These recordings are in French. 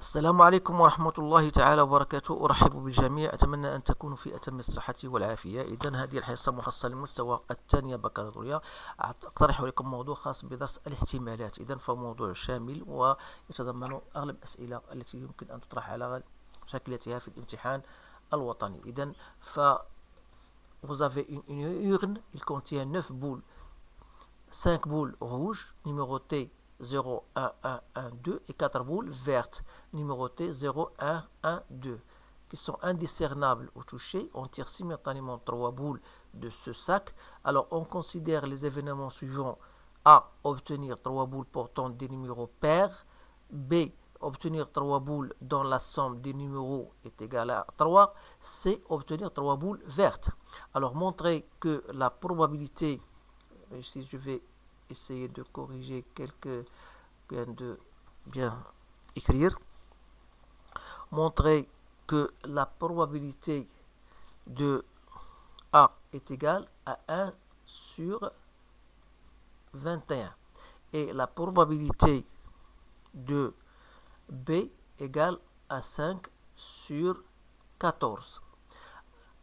السلام عليكم ورحمة الله تعالى وبركاته. أرحب بالجميع، أتمنى أن تكونوا في أتم الصحة والعافية. إذن هذه الحصة مخصصة للمستوى الثانية بكالوريا. أقترح لكم موضوع خاص بدرس الاحتمالات. إذن فموضوع شامل ويتضمن أغلب الأسئلة التي يمكن أن تطرح على شكلتها في الامتحان الوطني. إذن vous avez une urne, il contient 9 boules, 5 boules rouges numérotées 0, 1, 1, 1, 2 et 4 boules vertes numérotées 0, 1, 1, 2 qui sont indiscernables au toucher. On tire simultanément 3 boules de ce sac. Alors on considère les événements suivants: A. Obtenir 3 boules portant des numéros pairs. B. Obtenir 3 boules dont la somme des numéros est égale à 3. C. Obtenir 3 boules vertes. Alors montrer que la probabilité, ici je vais essayer de corriger quelques bien écrire, montrer que la probabilité de A est égale à 1 sur 21 et la probabilité de B égale à 5 sur 14.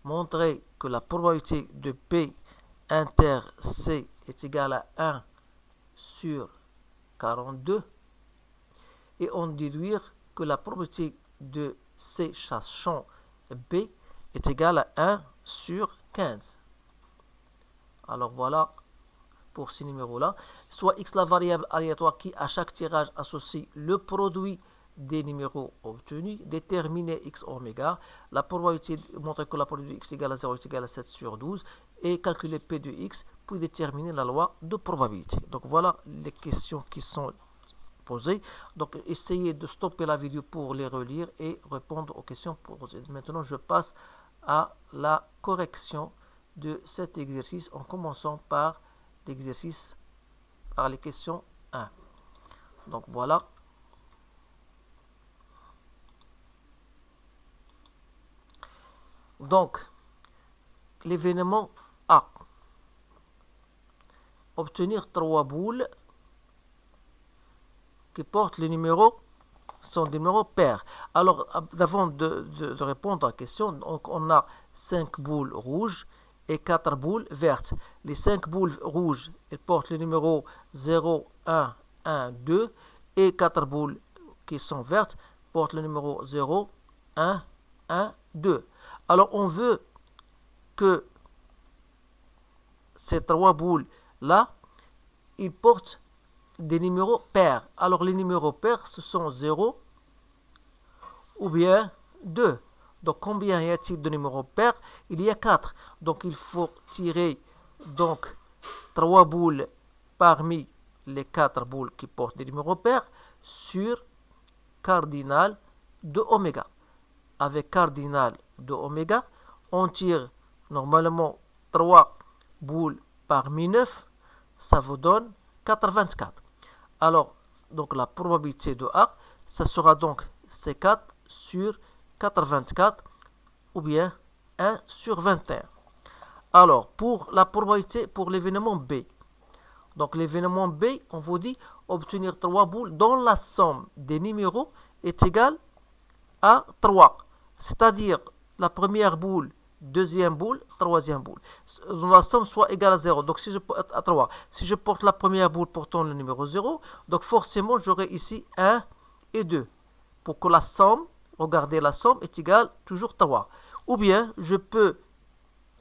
Montrer que la probabilité de P inter C est égale à 1 sur 42 et on déduire que la probabilité de C sachant B est égale à 1 sur 15. Alors voilà pour ces numéros-là. Soit X la variable aléatoire qui à chaque tirage associe le produit des numéros obtenus, déterminer X oméga, la probabilité, montrer que la probabilité de X égale à 0 est égale à 7 sur 12 et calculer P de X puis déterminer la loi de probabilité. Donc voilà les questions qui sont posées. Donc essayez de stopper la vidéo pour les relire et répondre aux questions posées. Maintenant je passe à la correction de cet exercice en commençant par l'exercice, par les questions 1. Donc voilà. Donc, l'événement A. Obtenir 3 boules qui portent le numéro, sont des numéros pairs. Alors, avant de répondre à la question, donc on a 5 boules rouges et 4 boules vertes. Les 5 boules rouges, elles portent le numéro 0, 1, 1, 2 et 4 boules qui sont vertes portent le numéro 0, 1, 1, 2. Alors, on veut que ces 3 boules-là, ils portent des numéros pairs. Alors, les numéros pairs, ce sont 0 ou bien 2. Donc, combien y a-t-il de numéros pairs? Il y a 4. Donc, il faut tirer donc 3 boules parmi les 4 boules qui portent des numéros pairs sur cardinal de oméga. Avec cardinal de oméga, on tire normalement 3 boules parmi 9, ça vous donne 84. Alors, donc la probabilité de A, ça sera donc C4 sur 84 ou bien 1 sur 21. Alors, pour la probabilité pour l'événement B, donc l'événement B, on vous dit obtenir 3 boules dont la somme des numéros est égale à 3. C'est-à-dire la première boule, deuxième boule, troisième boule. La somme soit égale à 0. Donc si je porte à 3, si je porte la première boule portant le numéro 0, donc forcément j'aurai ici 1 et 2. Pour que la somme, regardez, la somme est égale toujours 3. Ou bien je peux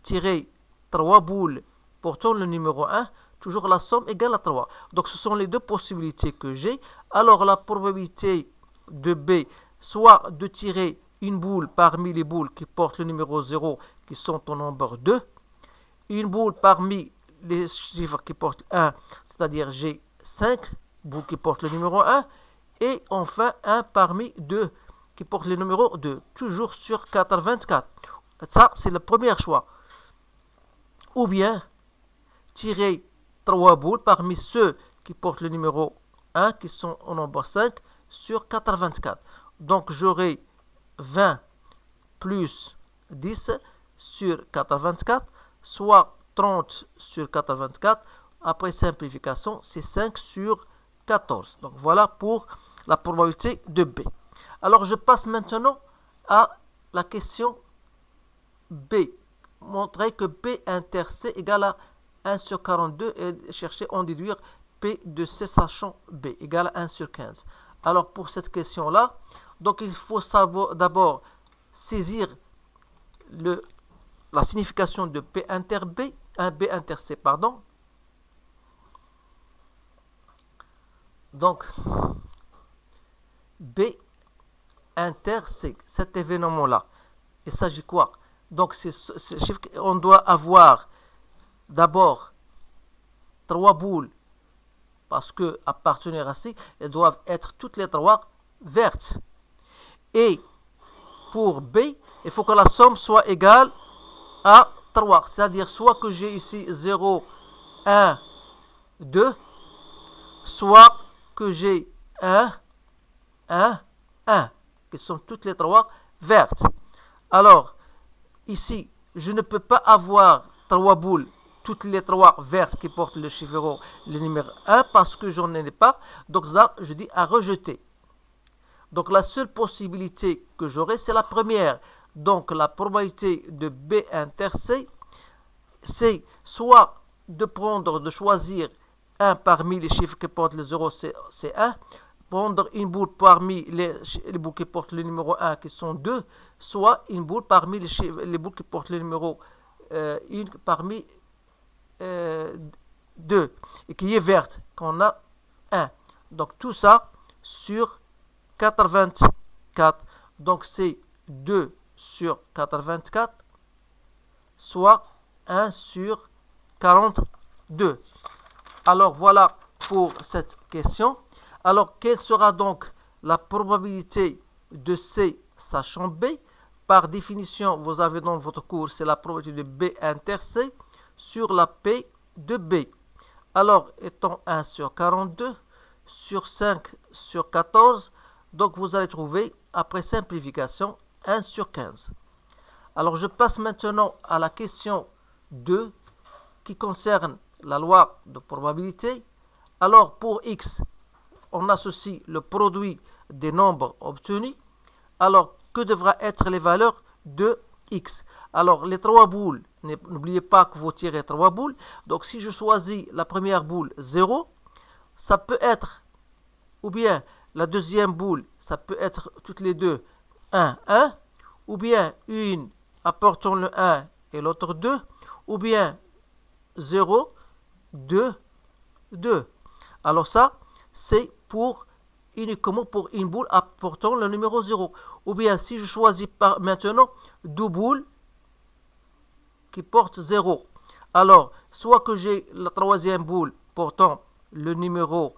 tirer 3 boules portant le numéro 1, toujours la somme égale à 3. Donc ce sont les deux possibilités que j'ai. Alors la probabilité de B, soit de tirer une boule parmi les boules qui portent le numéro 0 qui sont au nombre 2, une boule parmi les chiffres qui portent 1, c'est-à-dire j'ai 5 boules qui portent le numéro 1, et enfin un parmi 2 qui portent le numéro 2, toujours sur 84. Ça, c'est le premier choix. Ou bien tirer 3 boules parmi ceux qui portent le numéro 1 qui sont au nombre 5 sur 84. Donc j'aurai 20 plus 10 sur 84, soit 30 sur 84. Après simplification, c'est 5 sur 14. Donc voilà pour la probabilité de B. Alors, je passe maintenant à la question B. Montrer que P inter C égale à 1 sur 42 et chercher à en déduire P de C sachant B égale à 1 sur 15. Alors, pour cette question-là, donc il faut d'abord saisir la signification de P inter B, B inter C, pardon. Donc, B inter C, cet événement-là, il s'agit quoi? Donc, on doit avoir d'abord 3 boules, parce que à partenaire à C, elles doivent être toutes les 3 vertes. Et pour B, il faut que la somme soit égale à 3, c'est-à-dire soit que j'ai ici 0, 1, 2, soit que j'ai 1, 1, 1, qui sont toutes les 3 vertes. Alors, ici, je ne peux pas avoir 3 boules, toutes les 3 vertes qui portent le chiffre le numéro 1, parce que j'en ai pas. Donc là, je dis à rejeter. Donc la seule possibilité que j'aurai, c'est la première. Donc la probabilité de B inter C, c'est soit de choisir un parmi les chiffres qui portent le 0, c'est 1, prendre une boule parmi les boules qui portent le numéro 1, qui sont 2, soit une boule parmi les boules qui portent le numéro 1 parmi 2, et qui est verte, qu'on a 1. Donc tout ça sur 84. Donc c'est 2 sur 84, soit 1 sur 42. Alors voilà pour cette question. Alors quelle sera donc la probabilité de C sachant B? Par définition, vous avez dans votre cours, c'est la probabilité de B inter C sur la P de B. Alors, étant 1 sur 42, sur 5 sur 14, donc vous allez trouver, après simplification, 1 sur 15. Alors, je passe maintenant à la question 2, qui concerne la loi de probabilité. Alors, pour X, on associe le produit des nombres obtenus. Alors, que devraient être les valeurs de X? Alors, les 3 boules, n'oubliez pas que vous tirez 3 boules. Donc, si je choisis la première boule 0, ça peut être, ou bien la deuxième boule, ça peut être toutes les deux 1, 1, ou bien une apportant le 1 et l'autre 2, ou bien 0, 2, 2. Alors ça, c'est uniquement pour une boule apportant le numéro 0. Ou bien si je choisis maintenant 2 boules qui portent 0. Alors, soit que j'ai la troisième boule portant le numéro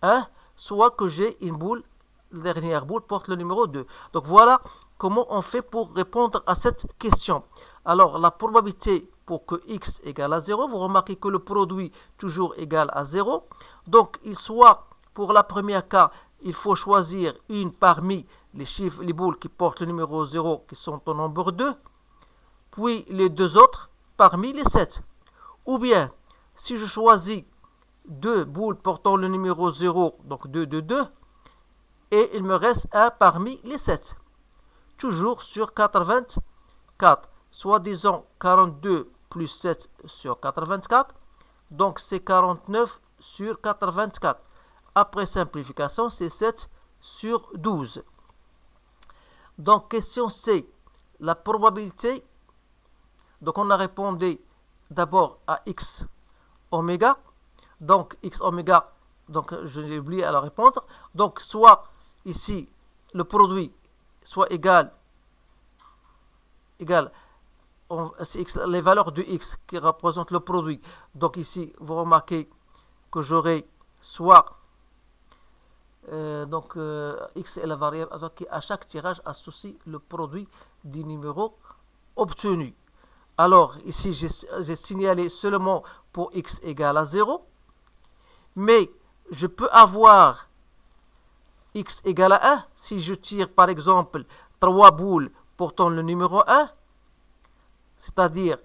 1, soit que j'ai une boule, la dernière boule porte le numéro 2. Donc voilà comment on fait pour répondre à cette question. Alors, la probabilité pour que x égale à 0, vous remarquez que le produit toujours égal à 0. Donc, soit pour la première cas, il faut choisir une parmi les chiffres, les boules qui portent le numéro 0, qui sont au nombre 2, puis les deux autres parmi les 7. Ou bien, si je choisis 2 boules portant le numéro 0, donc 2, 2, 2, et il me reste un parmi les 7. Toujours sur 84. Soit disons 42 plus 7 sur 84. Donc c'est 49 sur 84. Après simplification, c'est 7 sur 12. Donc question C. La probabilité. Donc on a répondu d'abord à x oméga. Donc x oméga, donc je l'ai oublié à la répondre. Donc soit ici le produit soit égal les valeurs de x qui représentent le produit. Donc ici vous remarquez que j'aurai soit x est la variable qui à chaque tirage associe le produit du numéro obtenu. Alors ici j'ai signalé seulement pour x égale à 0, mais je peux avoir x égale à 1 si je tire par exemple 3 boules portant le numéro 1, c'est-à-dire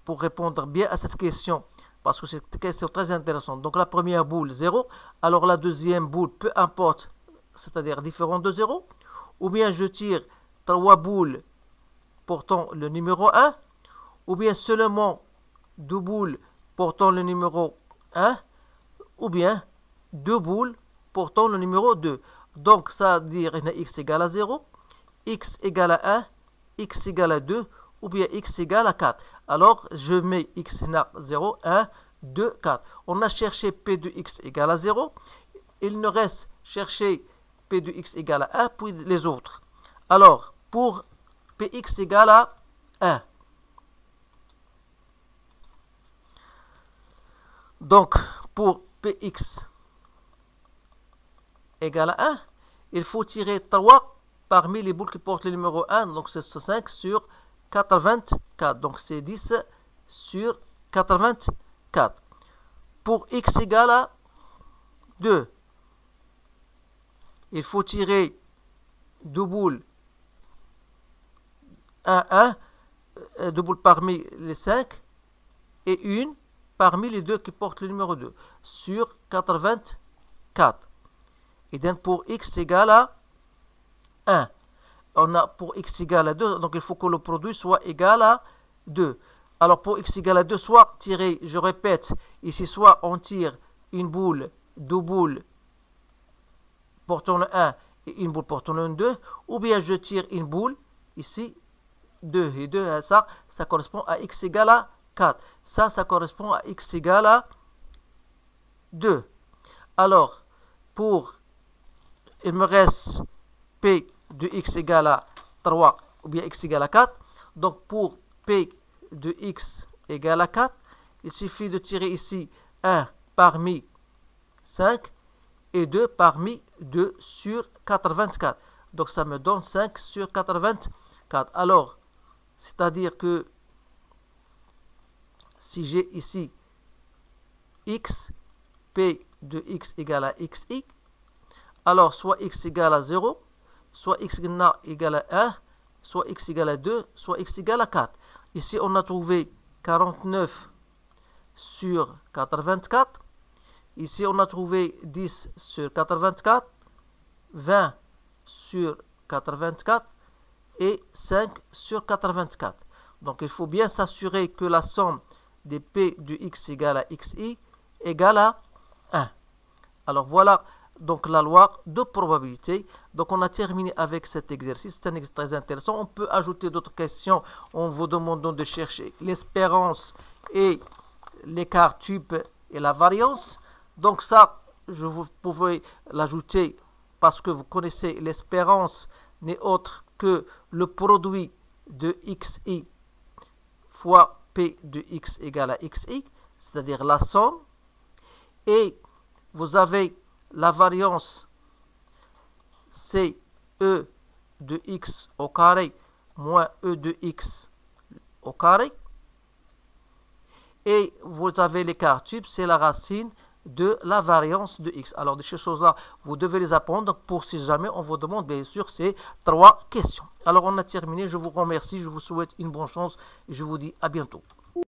pour répondre bien à cette question, parce que c'est une question très intéressante. Donc la première boule 0, alors la deuxième boule, peu importe c'est-à-dire différent de 0, ou bien je tire 3 boules portant le numéro 1, ou bien seulement 2 boules portant le numéro 1, ou bien 2 boules portant le numéro 2. Donc, ça veut dire x égale à 0, x égale à 1, x égale à 2, ou bien x égale à 4. Alors, je mets x à 0, 1, 2, 4. On a cherché p de x égale à 0. Il nous reste chercher p de x égale à 1, puis les autres. Alors, pour px égale à 1. Donc, pour px égale à 1, il faut tirer 3 parmi les boules qui portent le numéro 1. Donc, c'est 5 sur 84. Donc, c'est 10 sur 84. Pour x égale à 2, il faut tirer 2 boules 1, 2 boules parmi les 5 et une parmi les deux qui portent le numéro 2 sur 84. Et donc pour x égale à 1, on a pour x égale à 2, donc il faut que le produit soit égal à 2. Alors pour x égale à 2, soit tirer, je répète, ici soit on tire une boule, 2 boules portant le 1 et une boule portant le 2, ou bien je tire une boule, ici, 2 et 2, ça correspond à x égale à 4. Ça correspond à x égale à 2. Alors, il me reste p de x égale à 3 ou bien x égale à 4. Donc, pour p de x égale à 4, il suffit de tirer ici 1 parmi 5 et 2 parmi 2 sur 84. Donc, ça me donne 5 sur 84. Alors, c'est-à-dire que si j'ai ici x, p de x égale à xi, alors soit x égale à 0, soit x égale à 1, soit x égale à 2, soit x égale à 4. Ici, on a trouvé 49 sur 84. Ici, on a trouvé 10 sur 84, 20 sur 84 et 5 sur 84. Donc, il faut bien s'assurer que la somme des p de x égale à xi égale à 1. Alors, voilà donc la loi de probabilité. Donc, on a terminé avec cet exercice. C'est un exercice très intéressant. On peut ajouter d'autres questions en vous demandant de chercher l'espérance et l'écart type et la variance. Donc, ça, vous pouvez l'ajouter parce que vous connaissez l'espérance n'est autre que le produit de xi fois p de x égale à xi, c'est-à-dire la somme. Et vous avez la variance, c'est e de x au carré moins e de x au carré. Et vous avez l'écart type, c'est la racine de la variance de x. Alors, de ces choses-là, vous devez les apprendre pour si jamais on vous demande, bien sûr, ces 3 questions. Alors, on a terminé. Je vous remercie. Je vous souhaite une bonne chance et je vous dis à bientôt.